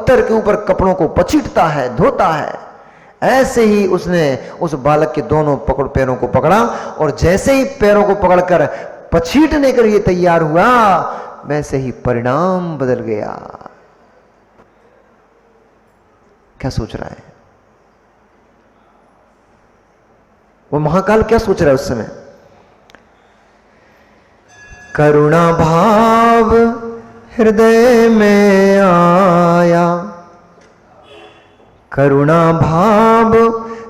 पत्थर के ऊपर कपड़ों को पचीटता है, धोता है, ऐसे ही उसने उस बालक के दोनों पैरों को पकड़ा और जैसे ही पैरों को पकड़कर पछीटने के लिए तैयार हुआ, वैसे ही परिणाम बदल गया। क्या सोच रहा है वो महाकाल? क्या सोच रहा है उस समय? करुणा भाव हृदय में आया, करुणा भाव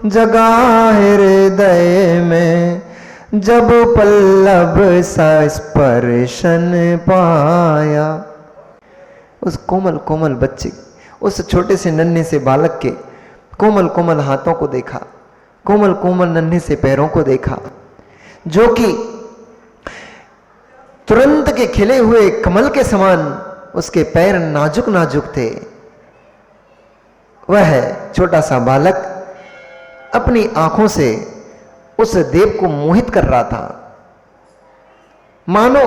जगा हृदय में, जब पल्लव सा स्पर्शन पाया। उस कोमल कोमल बच्चे, उस छोटे से नन्हे से बालक के कोमल कोमल हाथों को देखा, कोमल कोमल नन्हे से पैरों को देखा, जो कि तुरंत के खिले हुए कमल के समान उसके पैर नाजुक नाजुक थे। वह छोटा सा बालक अपनी आंखों से उस देव को मोहित कर रहा था, मानो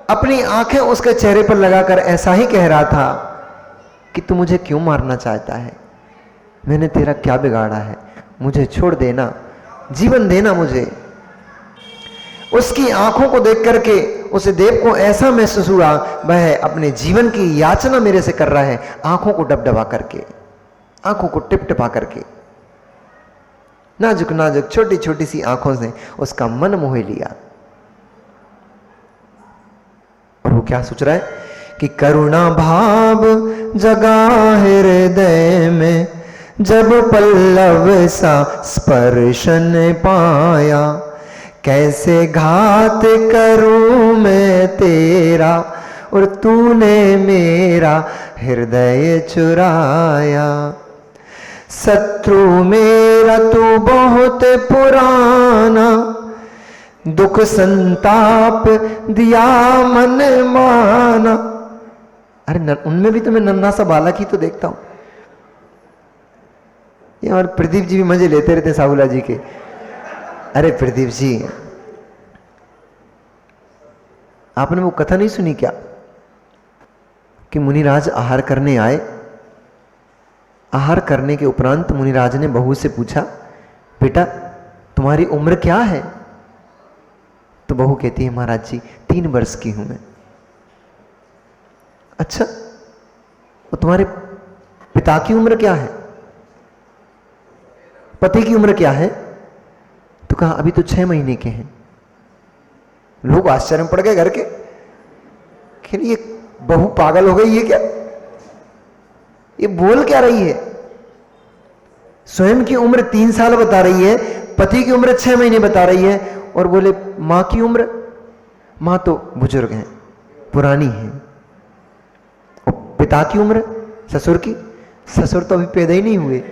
अपनी आंखें उसके चेहरे पर लगाकर ऐसा ही कह रहा था कि तू मुझे क्यों मारना चाहता है? मैंने तेरा क्या बिगाड़ा है? मुझे छोड़ देना, जीवन देना मुझे। उसकी आंखों को देख करके उस देव को ऐसा महसूस हुआ वह अपने जीवन की याचना मेरे से कर रहा है, आंखों को डबडबा करके, आंखों को टिपटिपा करके। नाजुक नाजुक छोटी छोटी सी आंखों से उसका मन मोह लिया। और वो क्या सोच रहा है कि करुणा भाव जगा हृदय में, जब पल्लव सा स्पर्शन पाया, कैसे घात करूं मैं तेरा और तूने मेरा हृदय चुराया। शत्रु मेरा तू बहुत पुराना, दुख संताप दिया मन माना। अरे उनमें भी तो मैं नन्हा सा बालक ही तो देखता हूं। ये और प्रदीप जी भी मजे लेते रहते साहुला जी के। अरे प्रदीप जी, आपने वो कथा नहीं सुनी क्या कि मुनिराज आहार करने आए? आहार करने के उपरांत मुनिराज ने बहू से पूछा, बेटा तुम्हारी उम्र क्या है? तो बहू कहती है, महाराज जी 3 वर्ष की हूं मैं। अच्छा, वो तुम्हारे पिता की उम्र क्या है? पति की उम्र क्या है? तो कहा अभी तो 6 महीने के हैं। लोग आश्चर्य में पड़ गए घर के, कि ये बहू पागल हो गई है क्या? ये बोल क्या रही है? स्वयं की उम्र 3 साल बता रही है, पति की उम्र 6 महीने बता रही है, और बोले मां की उम्र, मां तो बुजुर्ग हैं, पुरानी है। और पिता की उम्र, ससुर की, ससुर तो अभी पैदा ही नहीं हुए।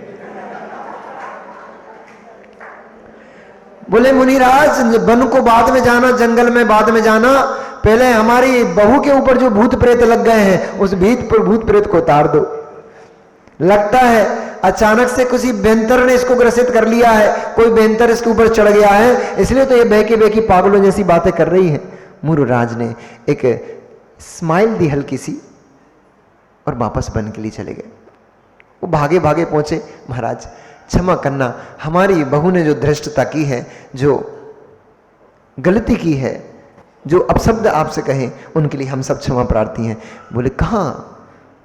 बोले मुनिराज वन को बाद में जाना, जंगल में बाद में जाना, पहले हमारी बहू के ऊपर जो भूत प्रेत लग गए हैं उस भूत प्रेत को उतार दो। लगता है अचानक से किसी बेंतर ने इसको ग्रसित कर लिया है, कोई बेंतर इसके ऊपर चढ़ गया है, इसलिए तो ये बहकी बहकी पागलों जैसी बातें कर रही है। मुरुराज ने एक स्माइल दी हल्की सी और वापस वन के लिए चले गए। वो भागे भागे पहुंचे, महाराज क्षमा करना, हमारी बहू ने जो धृष्टता की है, जो गलती की है, जो अपशब्द आपसे कहे, उनके लिए हम सब क्षमा प्रार्थी हैं। बोले कहां,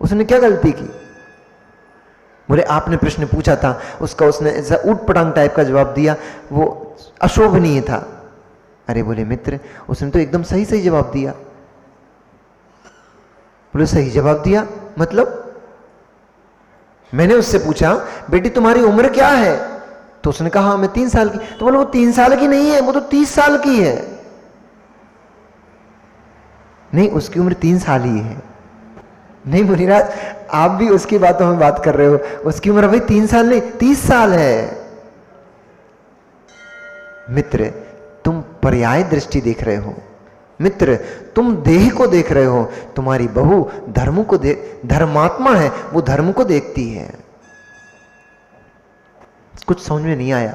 उसने क्या गलती की? बोले आपने प्रश्न पूछा था, उसका उसने ऐसा ऊटपटांग टाइप का जवाब दिया, वो अशोभनीय था। अरे बोले मित्र, उसने तो एकदम सही सही जवाब दिया। बोले सही जवाब दिया मतलब? मैंने उससे पूछा बेटी तुम्हारी उम्र क्या है? तो उसने कहा मैं 3 साल की। तो बोले वो 3 साल की नहीं है, वो तो 30 साल की है। नहीं, उसकी उम्र 3 साल ही है। नहीं मुनिराज, आप भी उसकी बातों में बात कर रहे हो, उसकी उम्र अभी 3 साल नहीं 30 साल है। मित्र तुम पर्याय दृष्टि देख रहे हो, मित्र तुम देह को देख रहे हो, तुम्हारी बहू धर्म को धर्मात्मा है, वो धर्म को देखती है। कुछ समझ में नहीं आया।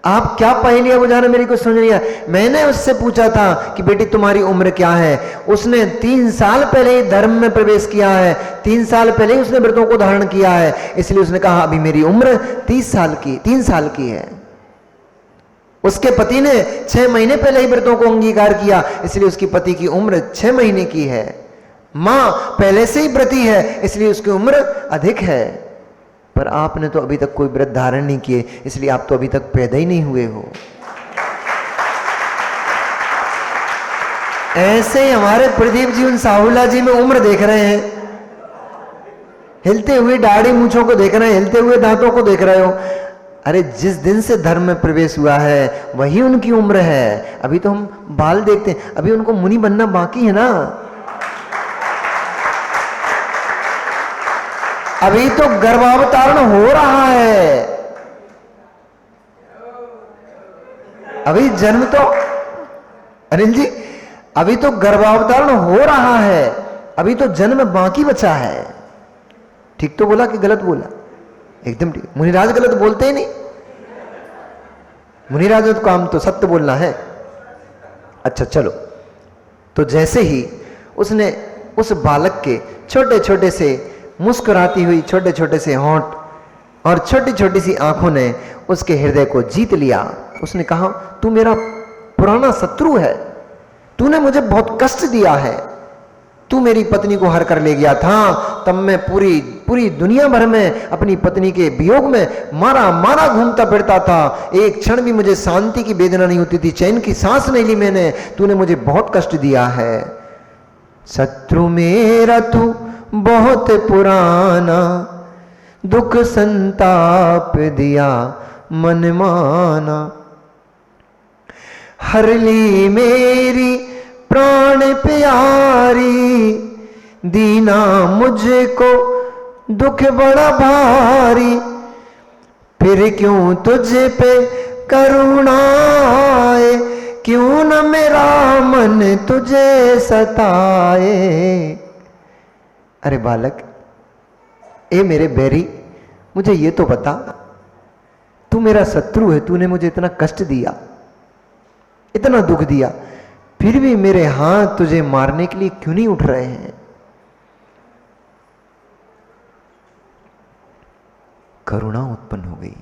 आप क्या पहेलियां बुझाना, मेरी कुछ समझ नहीं आया। मैंने उससे पूछा था कि बेटी तुम्हारी उम्र क्या है, उसने 3 साल पहले ही धर्म में प्रवेश किया है, 3 साल पहले ही उसने व्रतों को धारण किया है, इसलिए उसने कहा अभी मेरी उम्र 3 साल की है। उसके पति ने 6 महीने पहले ही व्रतों को अंगीकार किया, इसलिए उसकी पति की उम्र 6 महीने की है। मां पहले से ही व्रती है, इसलिए उसकी उम्र अधिक है। पर आपने तो अभी तक कोई व्रत धारण नहीं किए, इसलिए आप तो अभी तक पैदा ही नहीं हुए हो। ऐसे ही हमारे प्रदीप जी उन साहुला जी में उम्र देख रहे हैं, हिलते हुए दाढ़ी मूंछों को देख रहे हैं, हिलते हुए दांतों को देख रहे हो। अरे जिस दिन से धर्म में प्रवेश हुआ है वही उनकी उम्र है। अभी तो हम बाल देखते हैं, अभी उनको मुनि बनना बाकी है ना। अभी तो गर्भावतारण हो रहा है, अभी जन्म तो, अनिल जी अभी तो गर्भावतारण हो रहा है, अभी तो जन्म बाकी बचा है। ठीक तो बोला कि गलत बोला? एकदम ठीक। मुनिराज गलत बोलते ही नहीं, मुनिराज का काम तो सत्य बोलना है। अच्छा चलो, तो जैसे ही उसने उस बालक के छोटे छोटे से मुस्कुराती हुई छोटे छोटे से होंठ और छोटी छोटी सी आंखों ने उसके हृदय को जीत लिया। उसने कहा तू मेरा पुराना शत्रु है, तूने मुझे बहुत कष्ट दिया है, तू मेरी पत्नी को हर कर ले गया था, तब मैं पूरी दुनिया भर में अपनी पत्नी के वियोग में मारा मारा घूमता फिरता था, एक क्षण भी मुझे शांति की वेदना नहीं होती थी, चैन की सांस नहीं ली मैंने, तूने मुझे बहुत कष्ट दिया है। शत्रु मेरा तू बहुत पुराना, दुख संताप दिया मन माना, हर ली मेरी प्राण प्यारी, दीना मुझको दुख बड़ा भारी, फिर क्यों तुझे पे करुणा आए, क्यों न मेरा मन तुझे सताए। अरे बालक, ए मेरे बैरी, मुझे ये तो बता, तू मेरा शत्रु है, तूने मुझे इतना कष्ट दिया, इतना दुख दिया, फिर भी मेरे हाथ तुझे मारने के लिए क्यों नहीं उठ रहे हैं? करुणा उत्पन्न हो गई।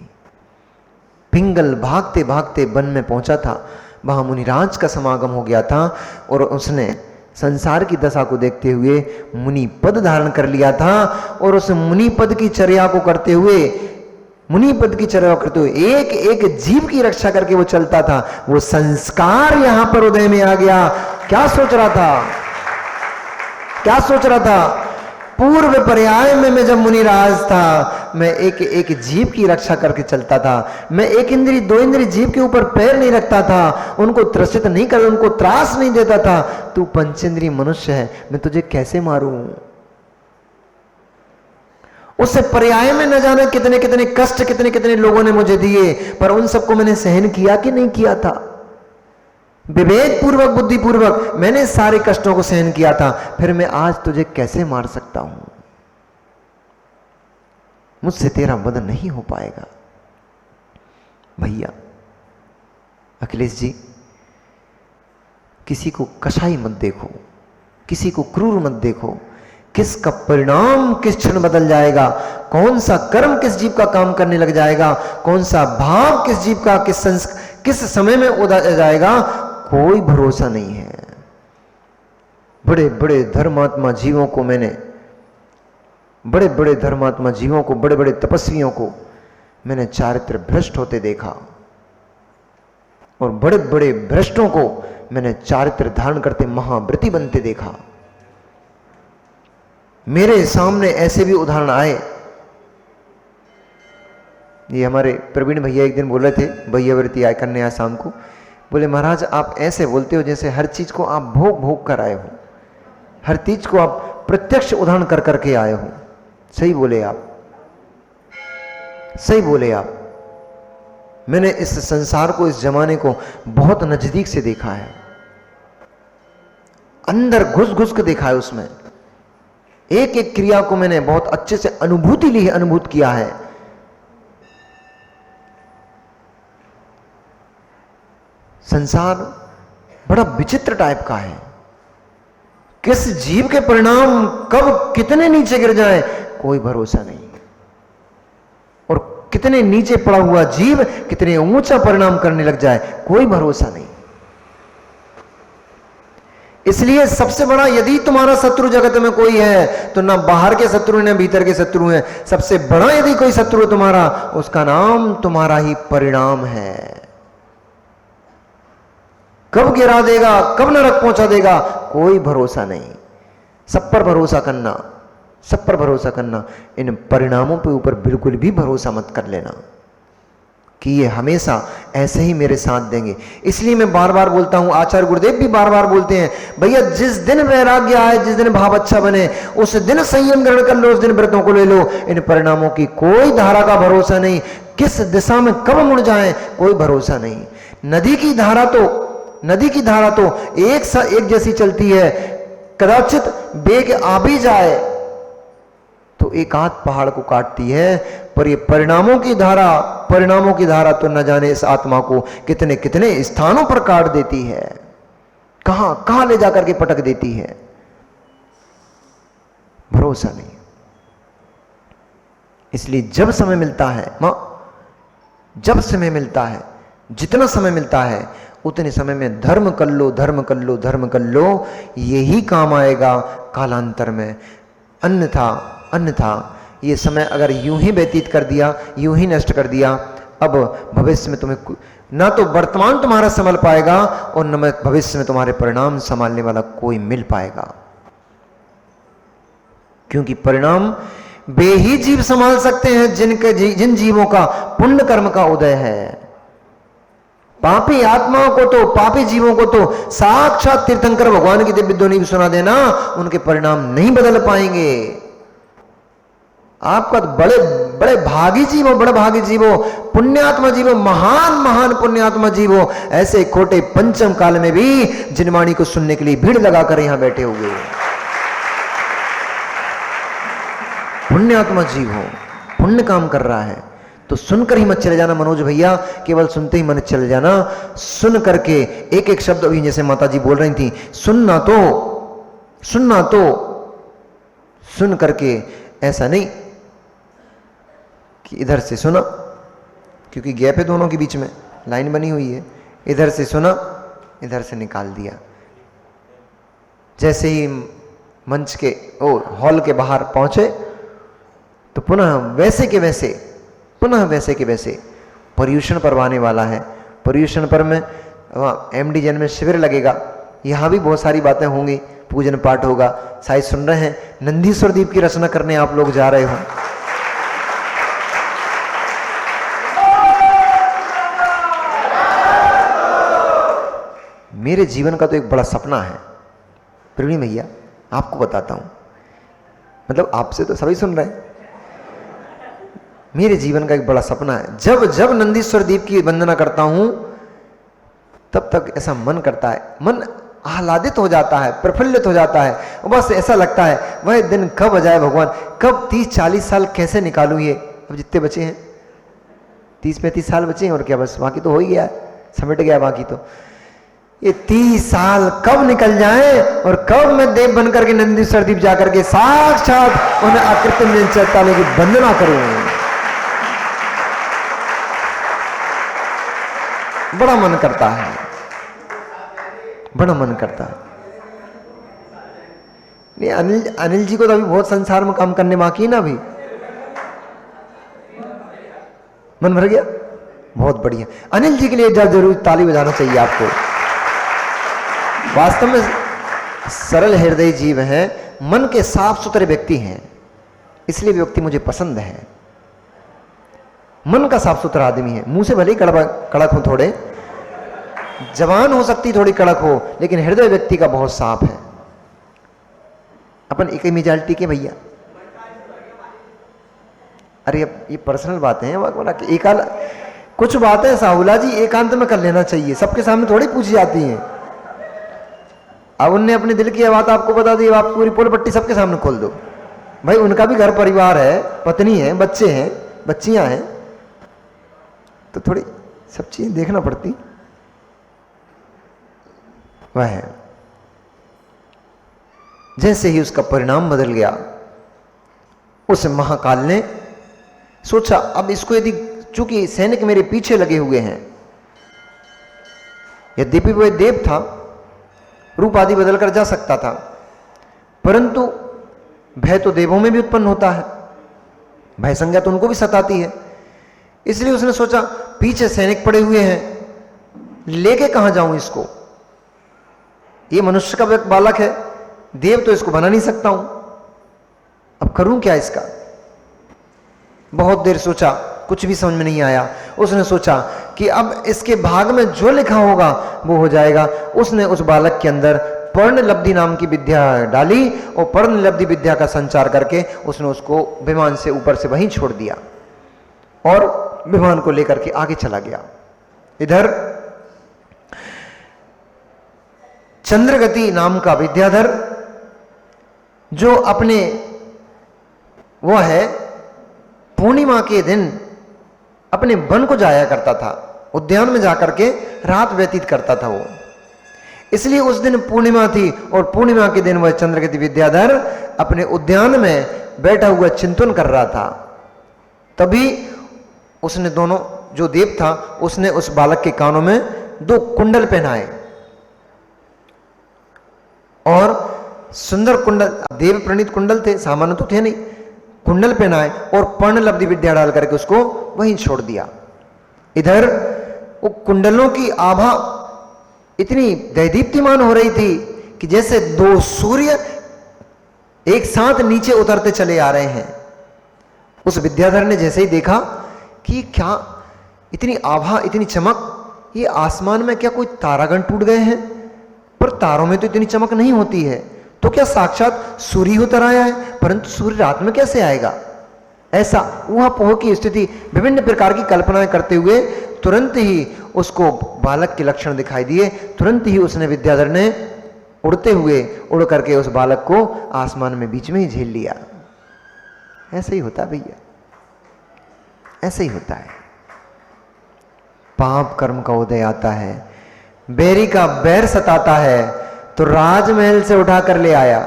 पिंगल भागते भागते वन में पहुंचा था, वहां मुनिराज का समागम हो गया था और उसने संसार की दशा को देखते हुए मुनि पद धारण कर लिया था और उस मुनि पद की चर्या को करते हुए, मुनि पद की चर्या करते हुए एक एक जीव की रक्षा करके वो चलता था। वो संस्कार यहां पर उदय में आ गया। क्या सोच रहा था, क्या सोच रहा था? पूर्व पर्याय में मैं जब मुनिराज था, मैं एक एक जीव की रक्षा करके चलता था, मैं एक इंद्री दो इंद्री जीव के ऊपर पैर नहीं रखता था, उनको त्रसित नहीं कर, उनको त्रास नहीं देता था। तू पंचेंद्री मनुष्य है, मैं तुझे कैसे मारूं? उससे पर्याय में न जाने कितने कितने कष्ट कितने कितने लोगों ने मुझे दिए, पर उन सबको मैंने सहन किया कि नहीं किया था? विवेक पूर्वक बुद्धि पूर्वक मैंने सारे कष्टों को सहन किया था, फिर मैं आज तुझे कैसे मार सकता हूं? मुझसे तेरा वध नहीं हो पाएगा। भैया अखिलेश जी, किसी को कसाई मत देखो, किसी को क्रूर मत देखो। किसका परिणाम किस क्षण बदल जाएगा, कौन सा कर्म किस जीव का काम करने लग जाएगा, कौन सा भाव किस जीव का किस समय में उदय जाएगा, कोई भरोसा नहीं है। बड़े बड़े धर्मात्मा जीवों को मैंने, बड़े बड़े धर्मात्मा जीवों को, बड़े बड़े तपस्वियों को मैंने चारित्र भ्रष्ट होते देखा और बड़े बड़े भ्रष्टों को मैंने चारित्र धारण करते महाव्रती बनते देखा। मेरे सामने ऐसे भी उदाहरण आए। ये हमारे प्रवीण भैया एक दिन बोल रहे थे, भैया व्रती आय करने आए शाम को, बोले महाराज आप ऐसे बोलते हो जैसे हर चीज को आप भोग भोग कर आए हो, हर चीज को आप प्रत्यक्ष उदाहरण कर करके आए हो। सही बोले आप, सही बोले आप। मैंने इस संसार को, इस जमाने को बहुत नजदीक से देखा है, अंदर घुस घुस के देखा है। उसमें एक एक क्रिया को मैंने बहुत अच्छे से अनुभूति ली है, अनुभूत किया है। संसार बड़ा विचित्र टाइप का है। किस जीव के परिणाम कब कितने नीचे गिर जाए कोई भरोसा नहीं, और कितने नीचे पड़ा हुआ जीव कितने ऊंचा परिणाम करने लग जाए कोई भरोसा नहीं। इसलिए सबसे बड़ा, यदि तुम्हारा शत्रु जगत में कोई है तो ना बाहर के शत्रु हैं ना भीतर के शत्रु हैं, सबसे बड़ा यदि कोई शत्रु तुम्हारा, उसका नाम तुम्हारा ही परिणाम है। कब गिरा देगा, कब नरक पहुंचा देगा कोई भरोसा नहीं। सब पर भरोसा करना, सब पर भरोसा करना। इन परिणामों के ऊपर बिल्कुल भी भरोसा मत कर लेना कि ये हमेशा ऐसे ही मेरे साथ देंगे। इसलिए मैं बार बार बोलता हूं, आचार्य गुरुदेव भी बार बार बोलते हैं, भैया जिस दिन वैराग्य आए, जिस दिन भाव अच्छा बने, उस दिन संयम ग्रहण कर लो, उस दिन व्रतों को ले लो। इन परिणामों की कोई धारा का भरोसा नहीं, किस दिशा में कब मुड़ जाए कोई भरोसा नहीं। नदी की धारा तो एक जैसी चलती है, कदाचित बेग आ भी जाए तो एक आध पहाड़ को काटती है, पर ये परिणामों की धारा तो न जाने इस आत्मा को कितने कितने स्थानों पर काट देती है, कहां कहां ले जाकर के पटक देती है, भरोसा नहीं। इसलिए जब समय मिलता है, जब समय मिलता है, जितना समय मिलता है उतने समय में धर्म कर लो, धर्म कर लो, धर्म कर लो, यही काम आएगा कालांतर में। अन्यथा ये समय अगर यूं ही व्यतीत कर दिया, यूं ही नष्ट कर दिया, अब भविष्य में तुम्हें ना तो वर्तमान तुम्हारा संभल पाएगा और न भविष्य में तुम्हारे परिणाम संभालने वाला कोई मिल पाएगा। क्योंकि परिणाम वे ही जीव संभाल सकते हैं जिन जीवों का पुण्य कर्म का उदय है। पापी आत्माओं को तो, पापी जीवों को तो साक्षात तीर्थंकर भगवान की दिव्य ध्वनि भी सुना देना, उनके परिणाम नहीं बदल पाएंगे। आपका तो बड़े भागी जीव हो, बड़े भागी जीव हो, पुण्यात्मा जीव हो, महान पुण्यात्मा जीव हो, ऐसे खोटे पंचम काल में भी जिनवाणी को सुनने के लिए भीड़ लगाकर यहां बैठे हुए पुण्यात्मा जीव हो, पुण्य काम कर रहा है तो सुनकर ही मत चले जाना मनोज भैया, केवल सुनते ही मन चले जाना। सुन करके एक एक शब्द, अभी जैसे माता जी बोल रही थी, सुनना तो सुन करके ऐसा नहीं कि इधर से सुना, क्योंकि गैप है दोनों के बीच में, लाइन बनी हुई है, इधर से सुना इधर से निकाल दिया। जैसे ही मंच के हॉल के बाहर पहुंचे तो पुनः वैसे के वैसे पर्यूषण पर्व आने वाला है। पर्यूषण पर्व में एमडी जैन में शिविर लगेगा, यहाँ भी बहुत सारी बातें होंगी, पूजन पाठ होगा। शायद सुन रहे हैं नंदीश्वर दीप की रचना करने आप लोग जा रहे हो। मेरे जीवन का तो एक बड़ा सपना है प्रवीण भैया, आपको बताता हूं, मतलब आपसे तो सभी सुन रहे हैं। मेरे जीवन का एक बड़ा सपना है, जब नंदीश्वर दीप की वंदना करता हूं तब तक ऐसा मन करता है, मन आह्लादित हो जाता है, प्रफुल्लित हो जाता है, बस ऐसा लगता है वह दिन कब आ जाए भगवान, कब 30-40 साल कैसे निकालूं ये, अब जितने बचे हैं 30-35 साल बचे हैं और क्या, बस बाकी तो हो ही गया, समेट गया बाकी तो। ये 30 साल कब निकल जाए और कब मैं देव बनकर के नंदीश्वर दीप जाकर के साक्षात उन्हें अकृत्रिम चैतन्य की वंदना करूं। बड़ा मन करता है, बड़ा मन करता है। नहीं, अनिल जी को तो अभी बहुत संसार में काम करने बाकी है ना, अभी मन भर गया, बहुत बढ़िया। अनिल जी के लिए जरूर ताली बजाना चाहिए आपको। वास्तव में सरल हृदय जीव हैं, मन के साफ सुथरे व्यक्ति हैं, इसलिए व्यक्ति मुझे पसंद है। मन का साफ सुथरा आदमी है, मुंह से भले ही कड़क हो, थोड़े जवान हो सकती थोड़ी कड़क हो, लेकिन हृदय व्यक्ति का बहुत साफ है। अपन एक ही मेजॉरिटी के भैया, अरे अब ये पर्सनल बातें हैं, कुछ बातें साहुला जी एकांत में कर लेना चाहिए, सबके सामने थोड़ी पूछी जाती हैं। अब उनने अपने दिल की बात आपको बता दी, आप पूरी पोल पट्टी सबके सामने खोल दो। भाई उनका भी घर परिवार है, पत्नी है, बच्चे हैं, बच्चियां हैं, तो थोड़ी सब चीजें देखना पड़ती। वह जैसे ही उसका परिणाम बदल गया, उस महाकाल ने सोचा अब इसको यदि, चूंकि सैनिक मेरे पीछे लगे हुए हैं, यद्यपि वह देव था, रूप आदि बदल कर जा सकता था, परंतु भय तो देवों में भी उत्पन्न होता है, भय संज्ञा तो उनको भी सताती है। इसलिए उसने सोचा पीछे सैनिक पड़े हुए हैं, लेके कहां जाऊं इसको, ये मनुष्य का बालक है, देव तो इसको बना नहीं सकता हूं, अब करूं क्या इसका। बहुत देर सोचा, कुछ भी समझ में नहीं आया। उसने सोचा कि अब इसके भाग में जो लिखा होगा वो हो जाएगा। उसने उस बालक के अंदर पर्ण लब्धि नाम की विद्या डाली और पर्ण लब्धि विद्या का संचार करके उसने उसको विमान से ऊपर से वहीं छोड़ दिया और विमान को लेकर के आगे चला गया। इधर चंद्रगति नाम का विद्याधर, जो अपने वो है पूर्णिमा के दिन अपने वन को जाया करता था, उद्यान में जाकर के रात व्यतीत करता था वो, इसलिए उस दिन पूर्णिमा थी और पूर्णिमा के दिन वह चंद्रगति विद्याधर अपने उद्यान में बैठा हुआ चिंतन कर रहा था। तभी उसने दोनों, जो देव था उसने उस बालक के कानों में 2 कुंडल पहनाए और सुंदर कुंडल, देव प्रणीत कुंडल थे, सामान्य तो थे नहीं, कुंडल पहनाए और पर्ण लब्धि विद्या डाल करके उसको वहीं छोड़ दिया। इधर वो कुंडलों की आभा इतनी दैदीप्तिमान हो रही थी कि जैसे 2 सूर्य एक साथ नीचे उतरते चले आ रहे हैं। उस विद्याधर ने जैसे ही देखा कि क्या इतनी आभा, इतनी चमक, ये आसमान में क्या कोई तारागण टूट गए हैं, पर तारों में तो इतनी चमक नहीं होती है, तो क्या साक्षात सूर्य उतर आया है, परंतु सूर्य रात में कैसे आएगा। ऐसा ऊहापोह की स्थिति, विभिन्न प्रकार की कल्पनाएं करते हुए तुरंत ही उसको बालक के लक्षण दिखाई दिए। तुरंत ही उसने, विद्याधर ने उड़ते हुए उड़ करके उस बालक को आसमान में बीच में ही झेल लिया। ऐसे ही होता भैया, ऐसे ही होता है। पाप कर्म का उदय आता है, बैरी का बैर सताता है तो राजमहल से उठा कर ले आया।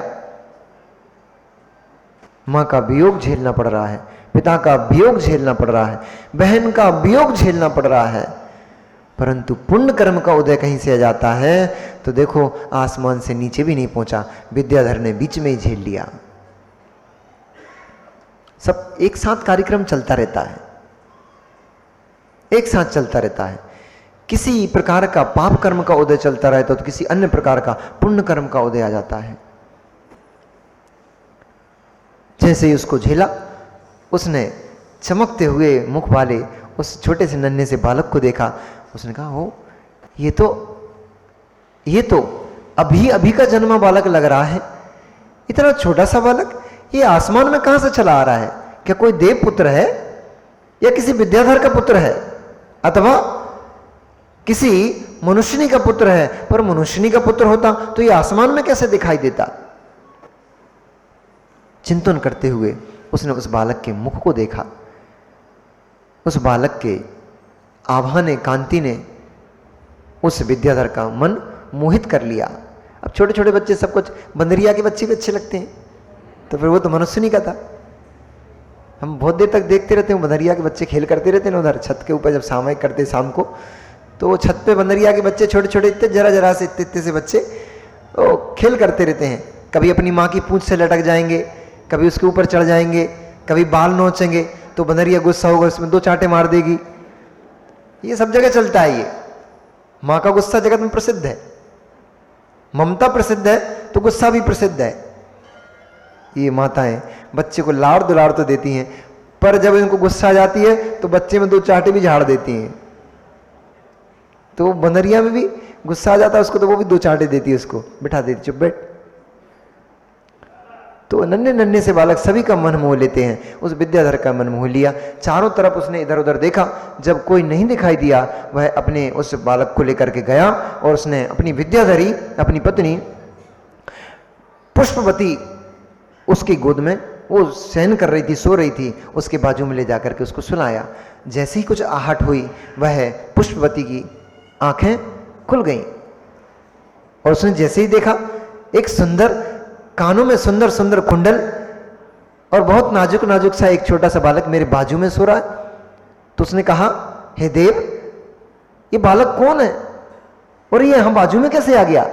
मां का वियोग झेलना पड़ रहा है, पिता का वियोग झेलना पड़ रहा है, बहन का वियोग झेलना पड़ रहा है, परंतु पुण्य कर्म का उदय कहीं से आ जाता है तो देखो आसमान से नीचे भी नहीं पहुंचा, विद्याधर ने बीच में ही झेल लिया। सब एक साथ कार्यक्रम चलता रहता है, एक साथ चलता रहता है। किसी प्रकार का पाप कर्म का उदय चलता रहता तो किसी अन्य प्रकार का पुण्य कर्म का उदय आ जाता है। जैसे ही उसको झेला, उसने चमकते हुए मुख वाले उस छोटे से नन्हे से बालक को देखा। उसने कहा, हो ये तो अभी अभी का जन्मा बालक लग रहा है, इतना छोटा सा बालक ये आसमान में कहां से चला आ रहा है। क्या कोई देव पुत्र है या किसी विद्याधर का पुत्र है, अथवा किसी मनुष्यनी का पुत्र है। पर मनुष्यनी का पुत्र होता तो ये आसमान में कैसे दिखाई देता। चिंतन करते हुए उसने उस बालक के मुख को देखा। उस बालक के आभा ने, कांति ने उस विद्याधर का मन मोहित कर लिया। अब छोटे छोटे बच्चे सब कुछ, बंदरिया के बच्चे भी अच्छे लगते हैं, तो फिर वो तो मनुष्यनी का था। हम बहुत देर तक देखते रहते हैं, बंदरिया के बच्चे खेल करते रहते हैं उधर छत के ऊपर, जब सामयिक करते शाम को, तो छत पे बंदरिया के बच्चे छोटे छोटे इतने जरा जरा से इतने से बच्चे तो खेल करते रहते हैं। कभी अपनी माँ की पूंछ से लटक जाएंगे, कभी उसके ऊपर चढ़ जाएंगे, कभी बाल नोचेंगे, तो बंदरिया गुस्सा होगा, उसमें 2 चांटे मार देगी। ये सब जगह चलता है। ये माँ का गुस्सा जगत में प्रसिद्ध है, ममता प्रसिद्ध है तो गुस्सा भी प्रसिद्ध है। ये माताएं बच्चे को लाड़ दुलार तो देती हैं, पर जब इनको गुस्सा आ जाती है तो बच्चे में 2 चांटे भी झाड़ देती हैं। तो बंदरिया में भी गुस्सा आ जाता है उसको, तो वो भी 2 चांटे देती है, उसको बिठा देती, चुप बैठ। तो नन्हे नन्हे से बालक सभी का मन मोह लेते हैं। उस विद्याधर का मन मोह लिया। चारों तरफ उसने इधर उधर देखा, जब कोई नहीं दिखाई दिया, वह अपने उस बालक को लेकर के गया और उसने अपनी विद्याधरी, अपनी पत्नी पुष्पवती, उसकी गोद में, वो सहन कर रही थी, सो रही थी, उसके बाजू में ले जाकर के उसको सुलाया। जैसे ही कुछ आहट हुई, वह पुष्पवती की आंखें खुल गईं और उसने जैसे ही देखा एक सुंदर, कानों में सुंदर सुंदर कुंडल और बहुत नाजुक नाजुक सा एक छोटा सा बालक मेरे बाजू में सो रहा है, तो उसने कहा, हे देव, ये बालक कौन है और ये हम बाजू में कैसे आ गया?